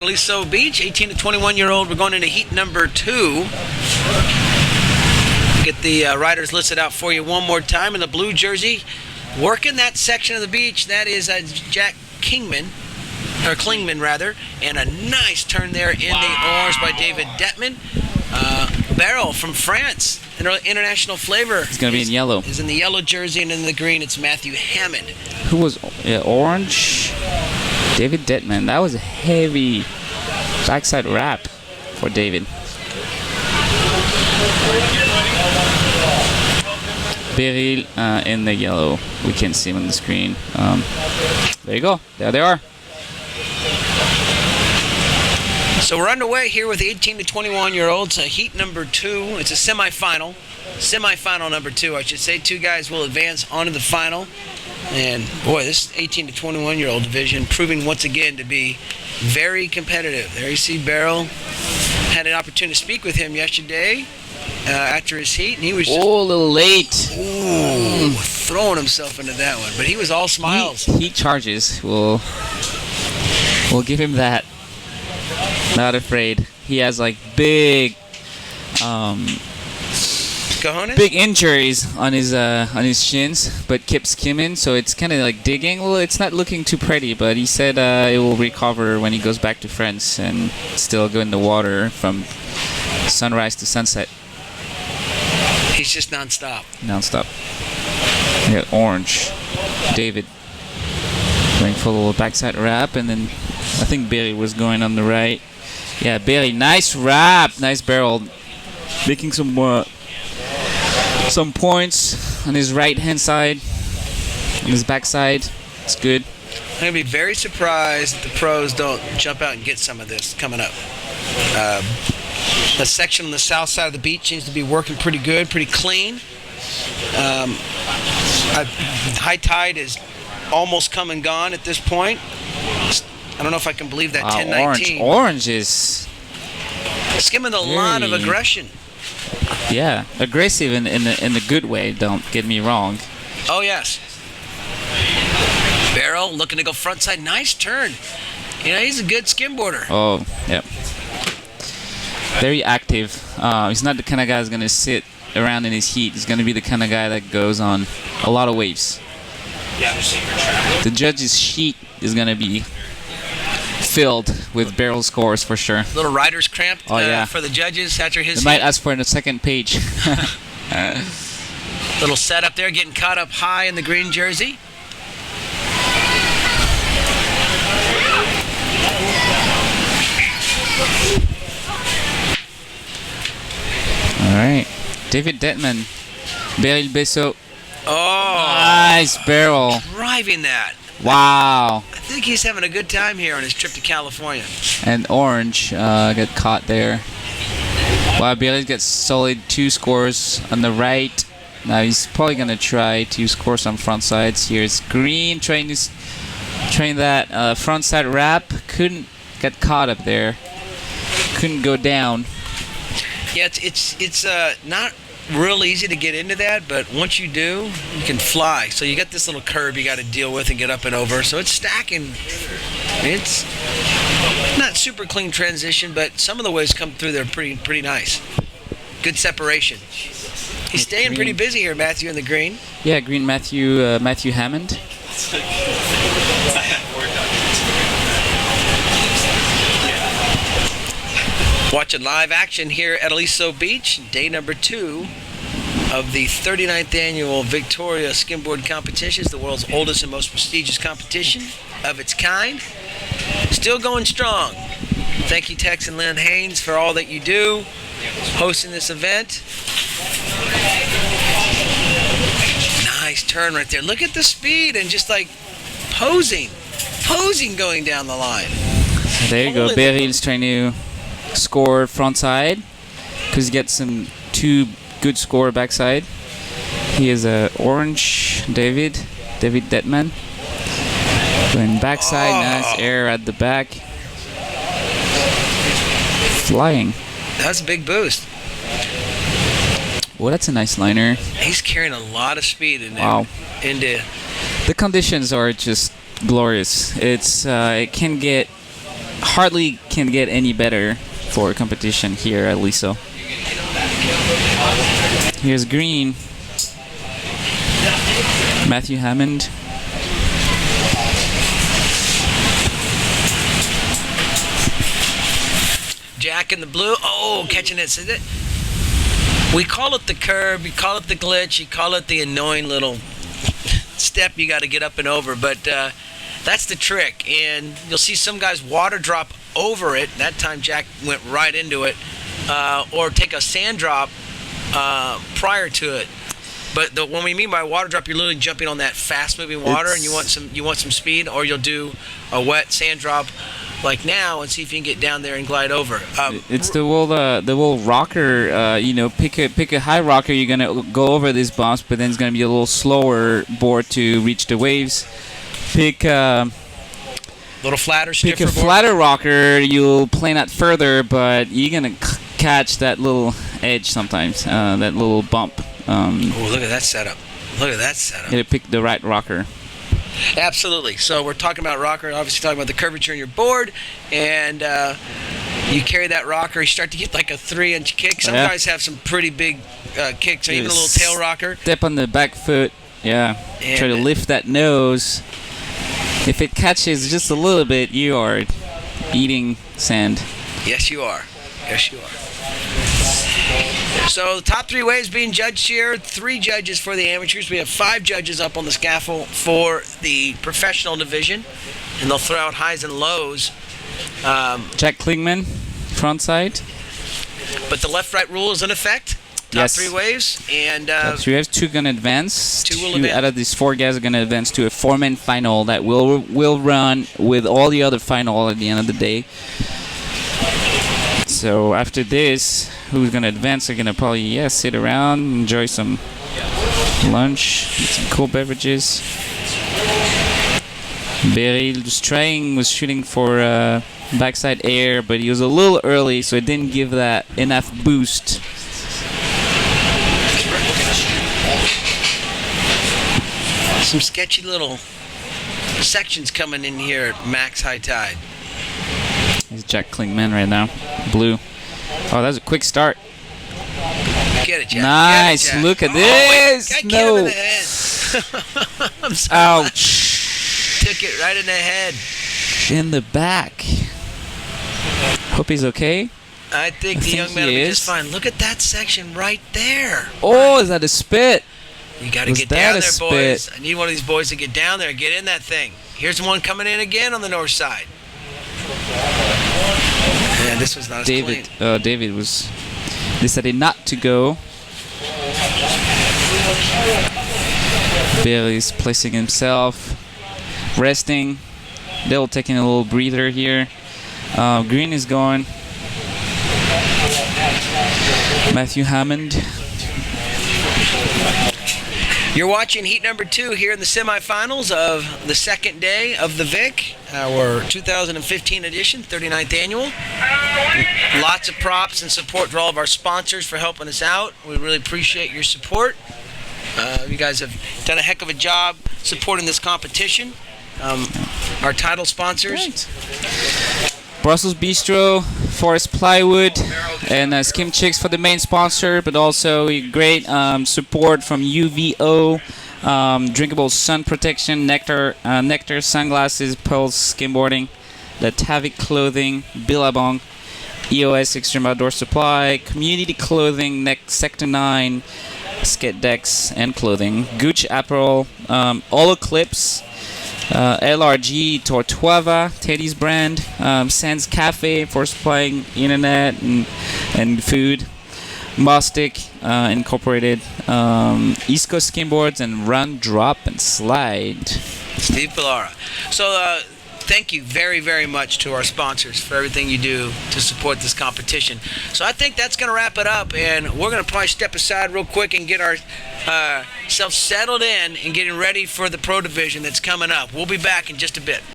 Aliso Beach, 18 to 21-year-old. We're going into heat number 2. Get the riders listed out for you one more time. In the blue jersey, working that section of the beach, that is Jack Klingman, and a nice turn there in the oars by David Detman. Barrel from France, international flavor. It's going to be in yellow. Is in the yellow jersey, and in the green, it's Matthew Hammond. Who was orange? David Detman. That was a heavy backside wrap for David. Beryl in the yellow. We can't see him on the screen. There you go. There they are. So we're underway here with the 18 to 21-year-olds. Heat number 2. It's a semifinal. Semifinal number 2, I should say. 2 guys will advance onto the final. And boy, this 18 to 21-year-old division proving once again to be very competitive. There you see Barrel. Had an opportunity to speak with him yesterday after his heat, and he was just, a little late. Throwing himself into that one. But he was all smiles. Heat charges. We'll give him that. Not afraid. He has like big Cojones? big injuries on his shins, but keeps skimming, so it's kind of like digging. Well, it's not looking too pretty, but he said it will recover when he goes back to France and still go in the water from sunrise to sunset. He's just nonstop. Non-stop. Yeah, orange. David going for a little backside wrap, and then I think Barry was going on the right. Yeah, Barry, nice wrap, nice barrel, making some points on his right hand side, on his backside. It's good. I'm going to be very surprised if the pros don't jump out and get some of this coming up. The section on the south side of the beach seems to be working pretty good, pretty clean. High tide is almost come and gone at this point. I don't know if I can believe that. 10-19. Orange is skimming a lot of aggression. Yeah, aggressive in the good way. Don't get me wrong. Oh yes. Barrel looking to go front side. Nice turn. You know, he's a good skimboarder. Oh, yeah. Very active. He's not the kind of guy who's gonna sit around in his heat. He's gonna be the kind of guy that goes on a lot of waves. The judge's sheet is gonna be filled with barrel scores for sure. Little rider's cramp for the judges after his They might ask for it on the second page. Little setup there, getting caught up high in the green jersey. All right, David Detman, Beryl Besso. Oh, nice barrel. Driving that. Wow. I think he's having a good time here on his trip to California. And orange got caught there. Wow, Beryl gets solid 2 scores on the right. Now he's probably gonna try to score some front sides. Here's green trying that front side wrap. Couldn't get caught up there. Couldn't go down. Yeah, it's not real easy to get into that, but once you do, you can fly. So you got this little curve you got to deal with and get up and over. So it's stacking. It's not super clean transition, but some of the waves come through there pretty nice. Good separation. He's staying pretty busy here, Matthew, in the green. Yeah, green Matthew Hammond. Watching live action here at Aliso Beach, day number 2 of the 39th annual Victoria Skimboard Competitions, the world's oldest and most prestigious competition of its kind. Still going strong. Thank you, Tex and Lynn Haynes, for all that you do, hosting this event. Nice turn right there. Look at the speed and just like posing going down the line. There you go. Beryl's trying to score front side because he gets some 2 good score backside. He is a orange David Detman going backside. Nice air at the back, flying. That's a big boost. Well, that's a nice liner. He's carrying a lot of speed in there. Wow. The conditions are just glorious. It can get hardly can get any better for competition here at Liso. Here's green. Matthew Hammond. Jack in the blue. Oh, catching it. Is it? We call it the curb. You call it the glitch. You call it the annoying little step you got to get up and over. But that's the trick. And you'll see some guys water drop over it. That time Jack went right into it. Or take a sand drop prior to it. But when we mean by water drop, you're literally jumping on that fast-moving water, and you want some speed, or you'll do a wet sand drop like now and see if you can get down there and glide over. It's the little rocker. Pick a high rocker. You're gonna go over these bumps, but then it's gonna be a little slower board to reach the waves. Pick a flatter rocker. You'll plane out further, but you're gonna catch that little edge sometimes. That little bump. Oh, look at that setup. Look at that setup. You gotta pick the right rocker. Absolutely. So we're talking about rocker, obviously talking about the curvature in your board, and you carry that rocker, you start to get like a 3-inch kick. Some guys have some pretty big kicks, so even a little tail rocker. Step on the back foot, and try to lift that nose. If it catches just a little bit, you are eating sand. Yes, you are. Yes, you are. So the top 3 waves being judged here. 3 judges for the amateurs. We have 5 judges up on the scaffold for the professional division, and they'll throw out highs and lows. Jack Klingman, front side. But the left-right rule is in effect. Top 3 waves, and top 3 waves. 2 gonna advance. 2 will advance. Out of these 4 guys are gonna advance to a 4-man final that will run with all the other final at the end of the day. So after this, who's gonna advance are gonna probably sit around, enjoy some lunch, get some cool beverages. Beryl was shooting for backside air, but he was a little early, so it didn't give that enough boost. Some sketchy little sections coming in here at max high tide. He's Jack Klingman right now. Blue. Oh, that was a quick start. Get it, Jack. Nice. Get it, Jack. Look at this. Wait, No. him in the head. I'm sorry. Ouch. Took it right in the head. In the back. Hope he's okay. I think the young man will be just fine. Look at that section right there. Oh, is that a spit? You got to get down there, boys. I need one of these boys to get down there and get in that thing. Here's one coming in again on the north side. Man, this was not as clean. David decided not to go. Bailey's placing himself, resting. They'll taking a little breather here. Green is going. Matthew Hammond. You're watching heat number 2 here in the semifinals of the second day of the VIC, our 2015 edition, 39th annual. Lots of props and support for all of our sponsors for helping us out. We really appreciate your support. You guys have done a heck of a job supporting this competition. Our title sponsors. Great. Brussels Bistro, Forest Plywood, and Skim Chicks for the main sponsor, but also great support from UVO, drinkable sun protection, Nectar sunglasses, Pulse skimboarding, the Tavic clothing, Billabong, EOS Extreme Outdoor Supply, Community Clothing, Sector 9, skate decks and clothing, Gooch Apparel, All Eclipse, LRG, Tortuava, Teddy's brand, Sands Cafe for supplying internet and food, Mostic Incorporated, East Coast Skimboards, and Run, Drop, and Slide. Steve Pilara. So thank you very, very much to our sponsors for everything you do to support this competition. So I think that's going to wrap it up, and we're going to probably step aside real quick and get ourselves settled in and getting ready for the pro division that's coming up. We'll be back in just a bit.